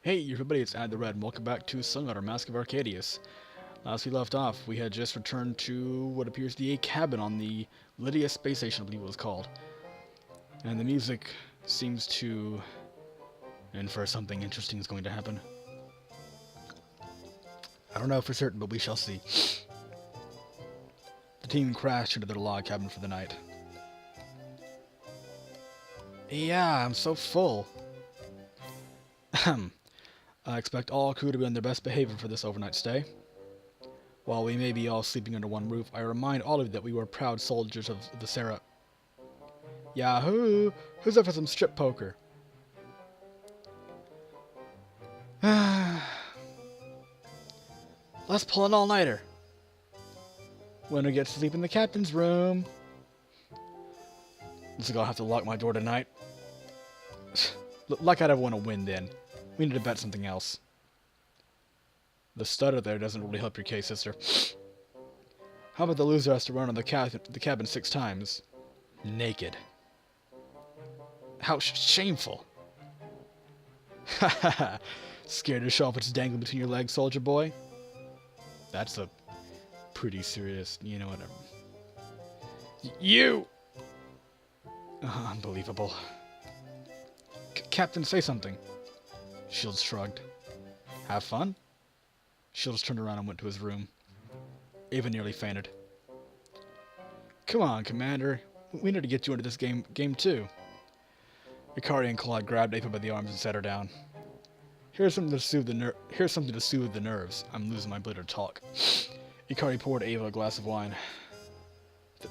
Hey everybody, it's Ad the Red, and welcome back to Sunrider, Mask of Arcadius. Last we left off, we had just returned to what appears to be a cabin on the Lydia space station, I believe it was called. And the music seems to infer something interesting is going to happen. I don't know for certain, but we shall see. The team crashed into their log cabin for the night. Yeah, I'm so full. I expect all crew to be on their best behavior for this overnight stay. While we may be all sleeping under one roof, I remind all of you that we were proud soldiers of the Sarah. Yahoo! Who's up for some strip poker? Let's pull an all-nighter. Winner gets to sleep in the captain's room. Looks like I'll have to lock my door tonight. Like I'd ever want to win then. We need to bet something else. The stutter there doesn't really help your case, sister. How about the loser has to run on the cabin 6 times? Naked. How shameful. Hahaha. Scared to show off what's dangling between your legs, soldier boy? That's a pretty serious, you know, whatever. You! Unbelievable. Captain, say something. Shields shrugged. Have fun? Shields turned around and went to his room. Ava nearly fainted. Come on, Commander. We need to get you into this game too. Ikari and Claude grabbed Ava by the arms and set her down. Here's something to soothe the nerves. I'm losing my ability to talk. Ikari poured Ava a glass of wine.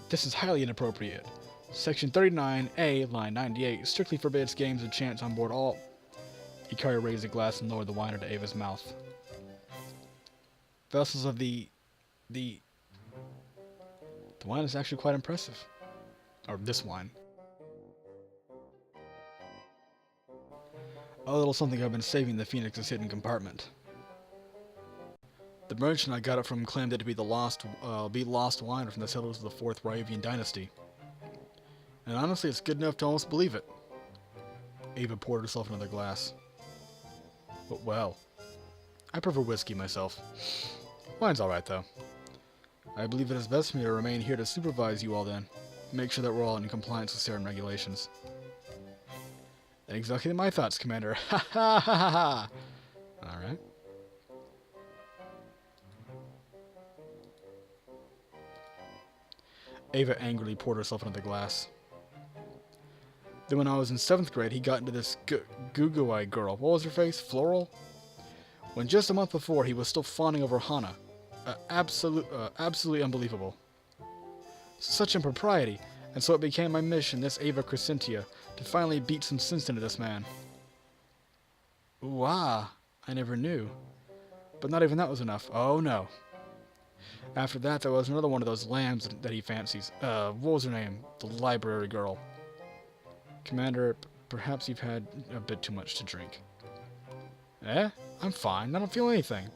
This is highly inappropriate. Section 39A, line 98, strictly forbids games of chance on board all. Ikari raised a glass and lowered the wine into Ava's mouth. Vessels of the wine is actually quite impressive. Or this wine. A little something I've been saving in the Phoenix's hidden compartment. The merchant I got it from claimed it to be the lost wine from the settlers of the 4th Ryavian dynasty. And honestly, it's good enough to almost believe it. Ava poured herself another glass. But well, I prefer whiskey myself. Wine's alright though. I believe it is best for me to remain here to supervise you all then. Make sure that we're all in compliance with certain regulations. Exactly my thoughts, Commander. Ha ha ha ha ha! Alright. Ava angrily poured herself another glass. Then when I was in 7th grade, he got into this Guguai girl. What was her face? Floral? When just a month before, he was still fawning over Hana. Absolutely unbelievable. Such impropriety. And so it became my mission, this Ava Crescentia, to finally beat some sense into this man. Ooh, I never knew. But not even that was enough. Oh no. After that, there was another one of those lambs that he fancies. What was her name? The library girl. Commander, perhaps you've had a bit too much to drink. Eh? I'm fine. I don't feel anything.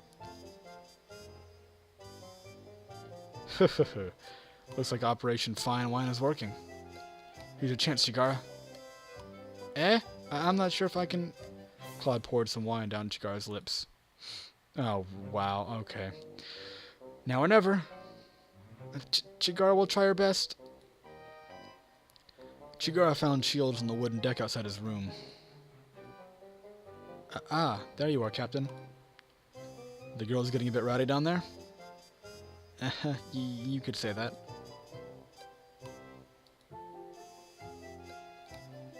Looks like Operation Fine Wine is working. Here's your chance, Chigara. Eh? I'm not sure if I can... Claude poured some wine down Chigara's lips. Oh, wow. Okay. Now or never. Chigara will try her best. Chigara found Shields on the wooden deck outside his room. There you are, Captain. The girl's getting a bit rowdy down there? You could say that.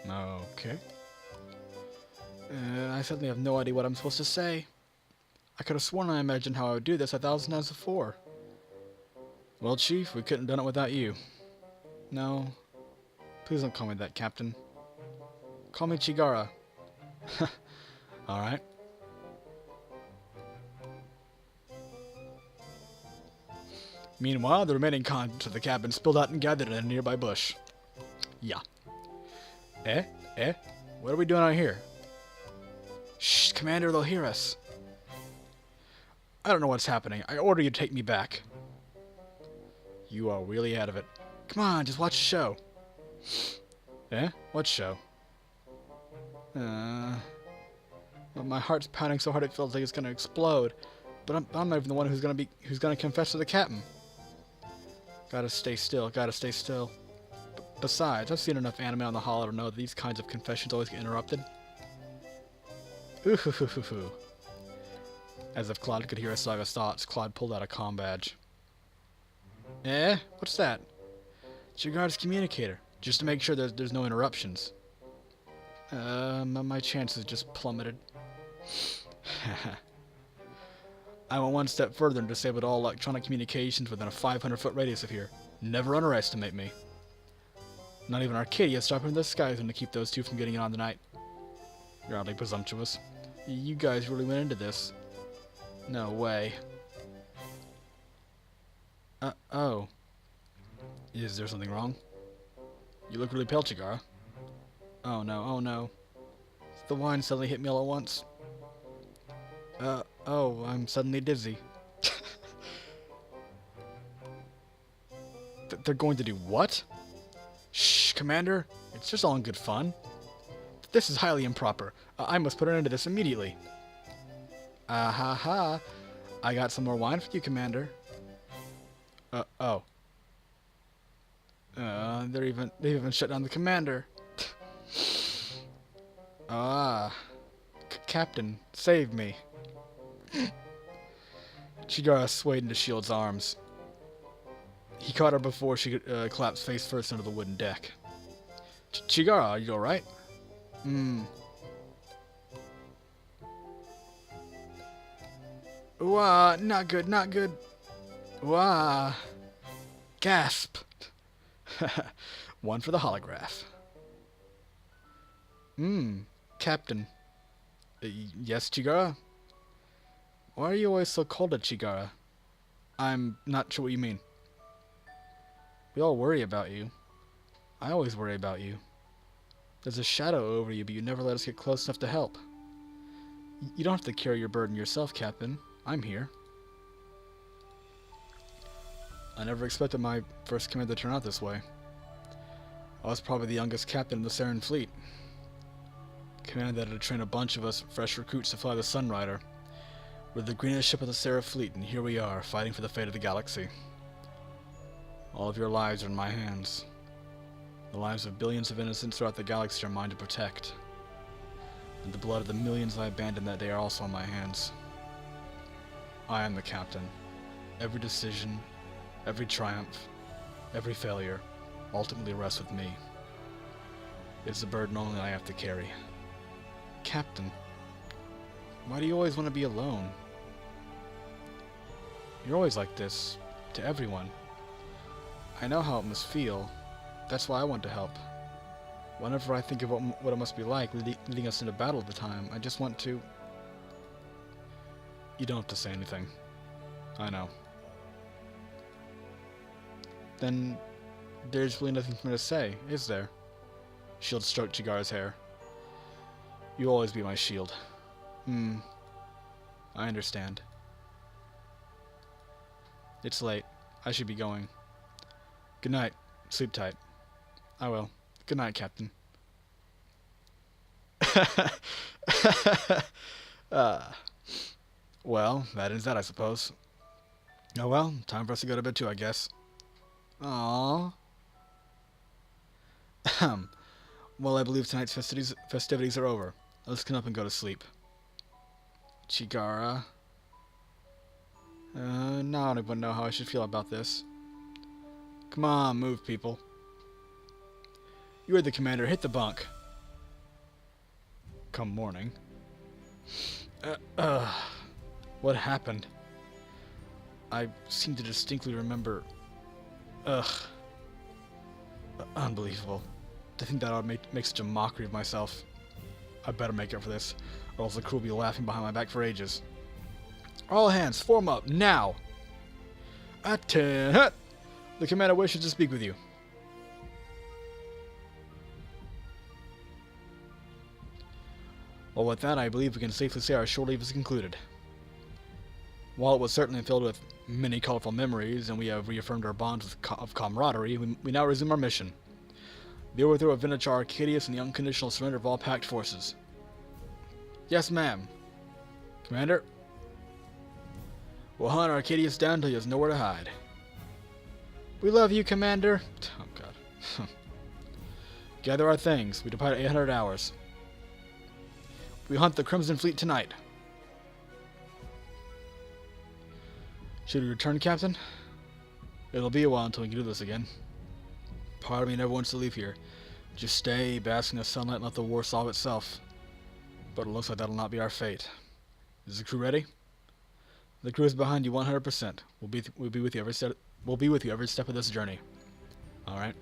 Okay. I suddenly have no idea what I'm supposed to say. I could have sworn I imagined how I would do this 1,000 times before. Well, Chief, we couldn't have done it without you. No. Please don't call me that, Captain. Call me Chigara. Alright. Meanwhile, the remaining contents of the cabin spilled out and gathered in a nearby bush. Yeah. Eh? What are we doing out here? Shh, Commander, they'll hear us. I don't know what's happening. I order you to take me back. You are really out of it. Come on, just watch the show. Eh? What show? My heart's pounding so hard it feels like it's gonna explode. But I'm not even the one who's gonna confess to the captain. Gotta stay still. Gotta stay still. Besides, I've seen enough anime on the Hollow to know that these kinds of confessions always get interrupted. Ooh hoo hoo hoo hoo. As if Claude could hear Asaga's thoughts, Claude pulled out a comm badge. Eh? What's that? It's your guard's communicator, just to make sure there's no interruptions. My chances just plummeted. I went one step further and disabled all electronic communications within a 500-foot radius of here. Never underestimate me. Not even Arcadius stopping the skies to keep those two from getting in on the night. You're oddly presumptuous. You guys really went into this. No way. Oh. Is there something wrong? You look really pale, Chigara. Oh no, oh no. The wine suddenly hit me all at once. Oh, I'm suddenly dizzy. They're going to do what? Shh, Commander. It's just all in good fun. This is highly improper. I must put an end to this immediately. Ah ha ha. I got some more wine for you, Commander. Oh. They've even shut down the commander. Captain, save me. Chigara swayed into Shield's arms. He caught her before she could collapse face first onto the wooden deck. Chigara, are you alright? Wah, not good, not good. Wah. Gasp. One for the holograph. Captain. Yes, Chigara? Why are you always so cold at Chigara? I'm not sure what you mean. We all worry about you. I always worry about you. There's a shadow over you, but you never let us get close enough to help. You don't have to carry your burden yourself, Captain. I'm here. I never expected my first command to turn out this way. I was probably the youngest captain in the Saren fleet. Command that had to train a bunch of us fresh recruits to fly the Sunrider. We're the greenest ship of the Saren fleet, and here we are, fighting for the fate of the galaxy. All of your lives are in my hands. The lives of billions of innocents throughout the galaxy are mine to protect. And the blood of the millions I abandoned that day are also in my hands. I am the captain. Every decision, every triumph, every failure, ultimately rests with me. It's a burden only I have to carry. Captain, why do you always want to be alone? You're always like this, to everyone. I know how it must feel. That's why I want to help. Whenever I think of what it must be like leading us into battle at the time, I just want to... You don't have to say anything. I know. Then there's really nothing for me to say, is there? Shield stroked Chigara's hair. You'll always be my shield. I understand. It's late. I should be going. Good night. Sleep tight. I will. Good night, Captain. Well, that ends that, I suppose. Oh well, time for us to go to bed too, I guess. Aww. Well, I believe tonight's festivities are over. Let's get up and go to sleep. Chigara. Now I don't even know how I should feel about this. Come on, move, people. You heard the commander. Hit the bunk. Come morning. What happened? I seem to distinctly remember... Unbelievable. To think that I would make such a mockery of myself. I better make up for this, or else the crew will be laughing behind my back for ages. All hands, form up, now! The commander wishes to speak with you. Well, with that, I believe we can safely say our shore leave is concluded. While it was certainly filled with many colorful memories, and we have reaffirmed our bonds of camaraderie, we now resume our mission. The overthrow of Vinachar Arcadius and the unconditional surrender of all packed forces. Yes, ma'am. Commander? We'll hunt Arcadius down until he has nowhere to hide. We love you, Commander. Oh, God. Gather our things. We depart at 800 hours. We hunt the Crimson Fleet tonight. Should we return, Captain? It'll be a while until we can do this again. Part of me never wants to leave here. Just stay, bask in the sunlight, and let the war solve itself. But it looks like that'll not be our fate. Is the crew ready? The crew is behind you 100%. We'll be with you every step. We'll be with you every step of this journey. All right.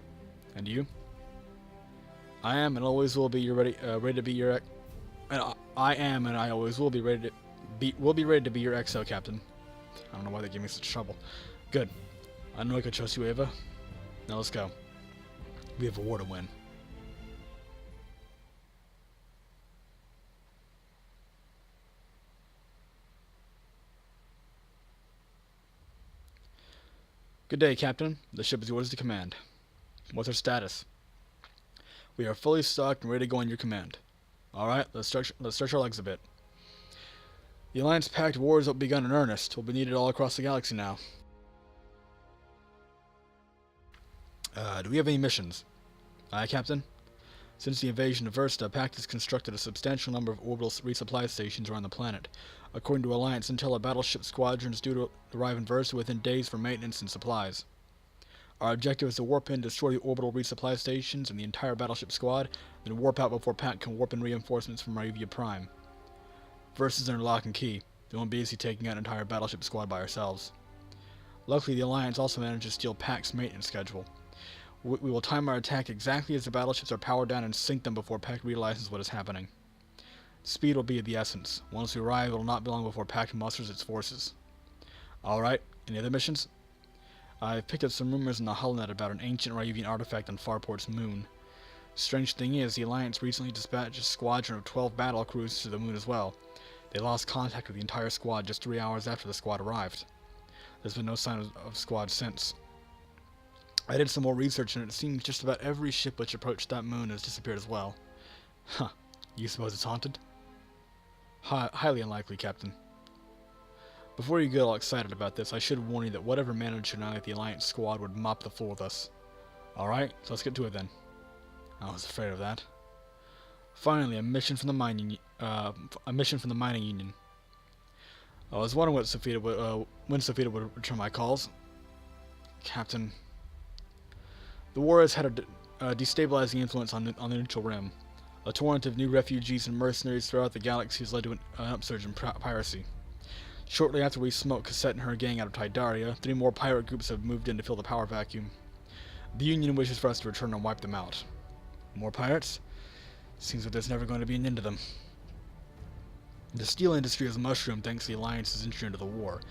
And you? I am and always will be ready to be your. I am and I always will be ready to be. We'll be ready to be your XO, Captain. I don't know why they gave me such trouble. Good. I know I can trust you, Ava. Now let's go. We have a war to win. Good day, Captain. The ship is yours to command. What's our status? We are fully stocked and ready to go on your command. Alright, let's stretch our legs a bit. The Alliance-packed war has begun in earnest. Will be needed all across the galaxy now. Do we have any missions? Aye, Captain. Since the invasion of Versta, Pact has constructed a substantial number of orbital resupply stations around the planet. According to Alliance intel, a battleship squadron is due to arrive in Versta within days for maintenance and supplies. Our objective is to warp in, destroy the orbital resupply stations and the entire battleship squad, then warp out before Pact can warp in reinforcements from Arivia Prime. Versta's under lock and key. We won't be easy taking out an entire battleship squad by ourselves. Luckily, the Alliance also managed to steal Pact's maintenance schedule. We will time our attack exactly as the battleships are powered down and sink them before Pact realizes what is happening. Speed will be of the essence. Once we arrive, it will not be long before Pact musters its forces. Alright, any other missions? I've picked up some rumors in the Holonet about an ancient Ryuvian artifact on Farport's moon. Strange thing is, the Alliance recently dispatched a squadron of 12 battle cruisers to the moon as well. They lost contact with the entire squad just 3 hours after the squad arrived. There's been no sign of squad since. I did some more research and it seems just about every ship which approached that moon has disappeared as well. Huh. You suppose it's haunted? Highly unlikely, Captain. Before you get all excited about this, I should warn you that whatever managed to annihilate the Alliance squad would mop the floor with us. Alright, so let's get to it then. I was afraid of that. Finally, a mission from the mining union. I was wondering when Sophia would return my calls. Captain, the war has had a destabilizing influence on the neutral rim. A torrent of new refugees and mercenaries throughout the galaxy has led to an upsurge in piracy. Shortly after we smoked Cassette and her gang out of Tidaria, 3 more pirate groups have moved in to fill the power vacuum. The Union wishes for us to return and wipe them out. More pirates? Seems like there's never going to be an end to them. The steel industry has mushroomed thanks to the Alliance's entry into the war.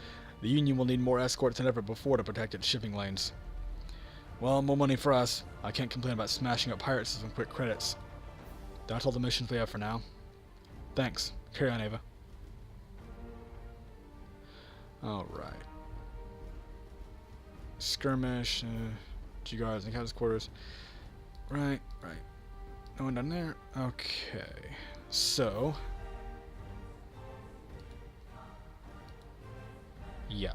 The Union will need more escorts than ever before to protect its shipping lanes. Well, more money for us. I can't complain about smashing up pirates with some quick credits. That's all the missions we have for now. Thanks. Carry on, Ava. Alright. Skirmish, G-Guards and Captain's quarters. Right. No one down there? Okay. So. Yeah.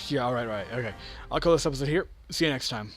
Yeah, alright, okay. I'll call this episode here. See you next time.